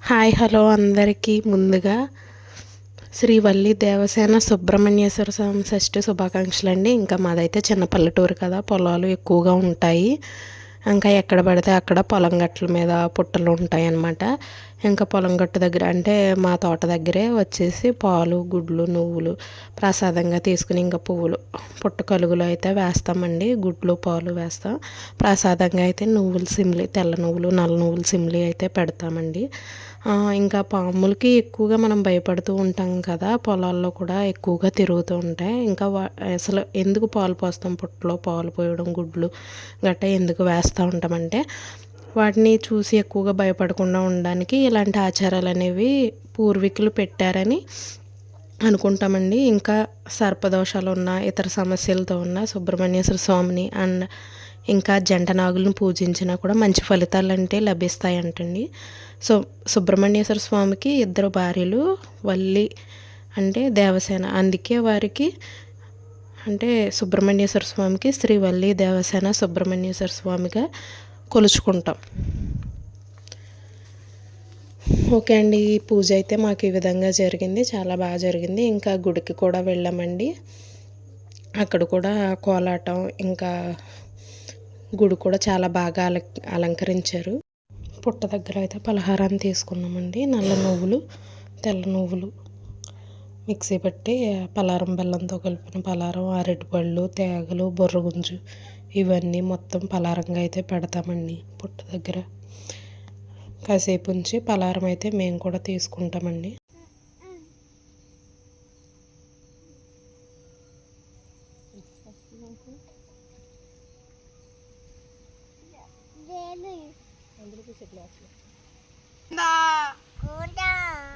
Hi hello అందరికీ ముందుగా శ్రీ వల్లి దేవసేన సుబ్రహ్మణ్యేశ్వర స్వామి షష్ఠి శుభాకాంక్షలు అండి. ఇంకా మాదైతే చిన్న పల్లెటూరు కదా, పొలాలు ఎక్కువగా ఉంటాయి. ఇంకా ఎక్కడ పడితే అక్కడ పొలం గట్ల మీద పుట్టలు ఉంటాయి అన్నమాట. ఇంకా పొలం గట్టు దగ్గర అంటే మా తోట దగ్గరే వచ్చేసి పాలు, గుడ్లు, నువ్వులు ప్రసాదంగా తీసుకుని ఇంకా పువ్వులు పుట్ట కలుగులు అయితే వేస్తామండి. గుడ్లు పాలు వేస్తాం. ప్రసాదంగా అయితే నువ్వులు సిమ్లి, తెల్ల నువ్వులు నల్ల నువ్వులు సిమ్లి అయితే పెడతామండి. ఇంకా పాములకి ఎక్కువగా మనం భయపడుతూ ఉంటాం కదా, పొలాల్లో కూడా ఎక్కువగా తిరుగుతూ ఉంటాయి. ఇంకా అసలు ఎందుకు పాలు పోస్తాం, పుట్టలో పాలు పోయడం, గుడ్లు గట్ట ఎందుకు వేస్తూ ఉంటామంటే వాటిని చూసి ఎక్కువగా భయపడకుండా ఉండడానికి ఇలాంటి ఆచారాలు అనేవి పూర్వీకులు పెట్టారని అనుకుంటామండి. ఇంకా సర్పదోషాలు ఉన్న, ఇతర సమస్యలతో ఉన్న సుబ్రహ్మణ్యేశ్వర స్వామిని అండ్ ఇంకా జంట నాగులను పూజించినా కూడా మంచి ఫలితాలు అంటే లభిస్తాయి అంటండి. సో సుబ్రహ్మణ్యేశ్వర స్వామికి ఇద్దరు భార్యలు, వల్లి అంటే దేవసేన, అందుకే వారికి అంటే సుబ్రహ్మణ్యేశ్వర స్వామికి శ్రీ వల్లి దేవసేన సుబ్రహ్మణ్యేశ్వర స్వామిగా కొలుచుకుంటాం. ఓకే అండి, ఈ పూజ అయితే మాకు ఈ విధంగా జరిగింది, చాలా బాగా జరిగింది. ఇంకా గుడికి కూడా వెళ్ళామండి. అక్కడ కూడా కోలాటం, ఇంకా గుడి కూడా చాలా బాగా అలంకరించారు. పుట్ట దగ్గర అయితే పలహారాన్ని తీసుకున్నామండి. నల్ల నువ్వులు, తెల్ల నువ్వులు మిక్సీ పట్టి పలారం, బెల్లంతో కలిపిన పలారం, అరటిపళ్ళు, తేగలు, బొర్రగుంజు ఇవన్నీ మొత్తం పలారంగా అయితే పెడతామండి. పుట్ట దగ్గర కాసేపు ఉంచి పలారం అయితే మేము కూడా తీసుకుంటామండి.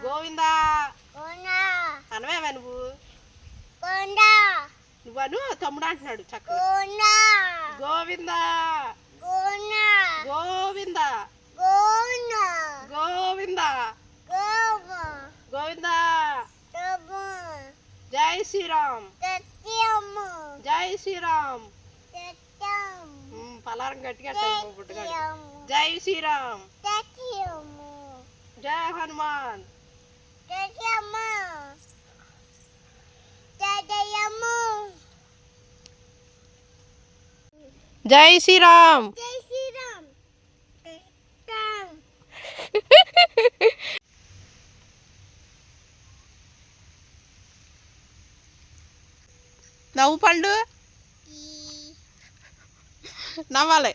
గోవిందా అనవేవా నువ్వు, నువ్వను తమ్ముడు అంటున్నాడు చక్కగా. గోవిందా గోవిందా గోవిందా గోవిందా. జై శ్రీరామ్, జై శ్రీరామ్. పలారం గట్టిగా పుట్టుగాడు. జై శ్రీరామ్, జై హనుమాన్. జై శ్రీరామ్. నవ్వు పండు, నవ్వాలి.